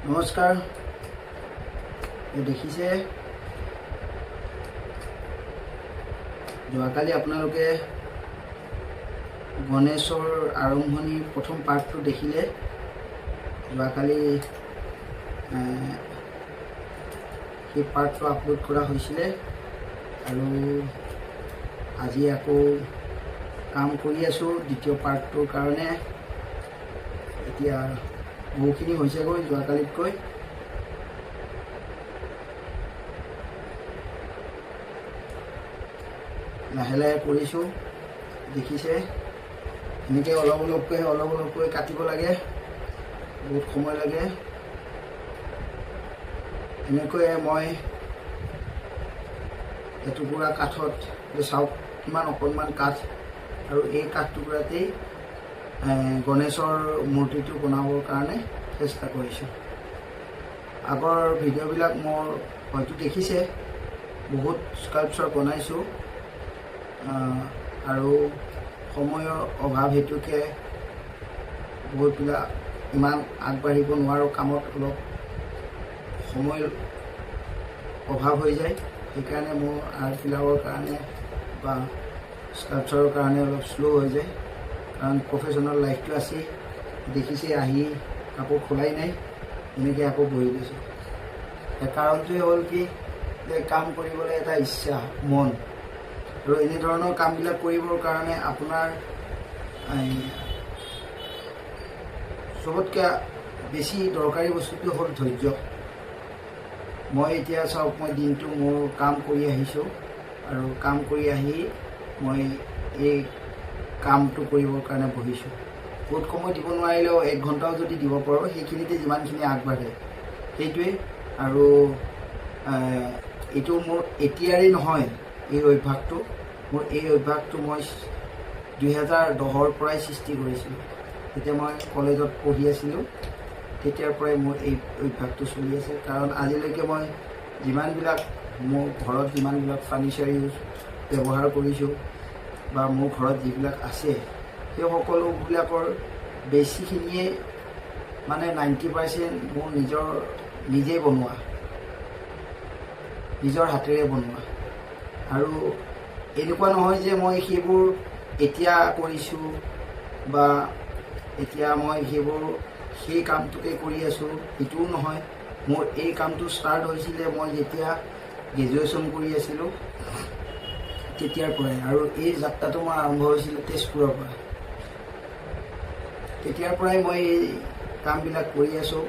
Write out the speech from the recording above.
নমস্কাৰ। দেখিছে যোৱাকালি আপোনালোকে গণেশৰ আৰম্ভণি প্ৰথম পাৰ্টটো দেখিলে। যোৱাকালি সেই পাৰ্টটো আপলোড কৰা হৈছিলে আৰু আজি আকৌ কাম কৰি আছোঁ দ্বিতীয় পাৰ্টটোৰ কাৰণে। এতিয়া বহুখিনি হৈছেগৈ যোৱাকালিতকৈ। লাহে লাহে কৰিছোঁ, দেখিছে এনেকৈ অলপ অলপকৈ কাটিব লাগে, বহুত সময় লাগে। এনেকৈয়ে মই এটুকুৰা কাঠত চাওক কিমান অকণমান কাঠ, আৰু এই কাঠ টুকুৰাতেই গণেশৰ মূৰ্তিটো বনাবৰ কাৰণে চেষ্টা কৰিছোঁ। আগৰ ভিডিঅ'বিলাক মোৰ হয়তো দেখিছে, বহুত স্কাল্পচাৰ বনাইছোঁ আৰু সময়ৰ অভাৱ হেতুকে বহুতবিলাক ইমান আগবাঢ়িব নোৱাৰোঁ, কামত অলপ সময় অভাৱ হৈ যায়। সেইকাৰণে মোৰ আৰ্টবিলাকৰ কাৰণে বা স্কাল্পচাৰৰ কাৰণে অলপ শ্ল' হৈ যায়, কাৰণ প্ৰফেশ্যনেল লাইফটো আছেই। দেখিছে আহি কাপোৰ খোলাই নাই, এনেকৈ আকৌ বহি দিছোঁ। কাৰণটোৱে হ'ল কি, যে কাম কৰিবলৈ এটা ইচ্ছা, মন, আৰু এনেধৰণৰ কামবিলাক কৰিবৰ কাৰণে আপোনাৰ চবতকৈ বেছি দৰকাৰী বস্তুটো হ'ল ধৈৰ্য। মই এতিয়া চাওক, মই দিনটো মোৰ কাম কৰি আহিছোঁ, আৰু কাম কৰি আহি মই এই কামটো কৰিবৰ কাৰণে বহিছোঁ। বহুত সময় দিব নোৱাৰিলেও 1 ঘণ্টাও যদি দিব পাৰোঁ, সেইখিনিতে যিমানখিনি আগবাঢ়ে সেইটোৱেই। আৰু এইটো মোৰ এতিয়াৰে নহয়, এই অভ্যাসটো মই 2010ৰ পৰাই সৃষ্টি কৰিছিলোঁ। যেতিয়া মই কলেজত পঢ়ি আছিলোঁ তেতিয়াৰ পৰাই মোৰ এই অভ্যাসটো চলি আছে। কাৰণ আজিলৈকে মই যিমানবিলাক মোৰ ঘৰত যিমানবিলাক ফাৰ্নিচাৰ ব্যৱহাৰ কৰিছোঁ বা মোৰ ঘৰত যিবিলাক আছে, সেই সকলোবিলাকৰ বেছিখিনিয়ে মানে 90% মোৰ নিজেই বনোৱা, নিজৰ হাতেৰে বনোৱা। আৰু এনেকুৱা নহয় যে মই সেইবোৰ এতিয়া কৰিছোঁ বা এতিয়া মই সেই কামটোকে কৰি আছোঁ, সেইটোও নহয়। মোৰ এই কামটো ষ্টাৰ্ট হৈছিলে মই যেতিয়া গ্ৰেজুৱেশ্যন কৰি আছিলোঁ তেতিয়াৰ পৰাই, আৰু এই যাত্ৰাটো মই আৰম্ভ হৈছিলোঁ তেজপুৰৰ পৰা। তেতিয়াৰ পৰাই মই এই কামবিলাক কৰি আছোঁ।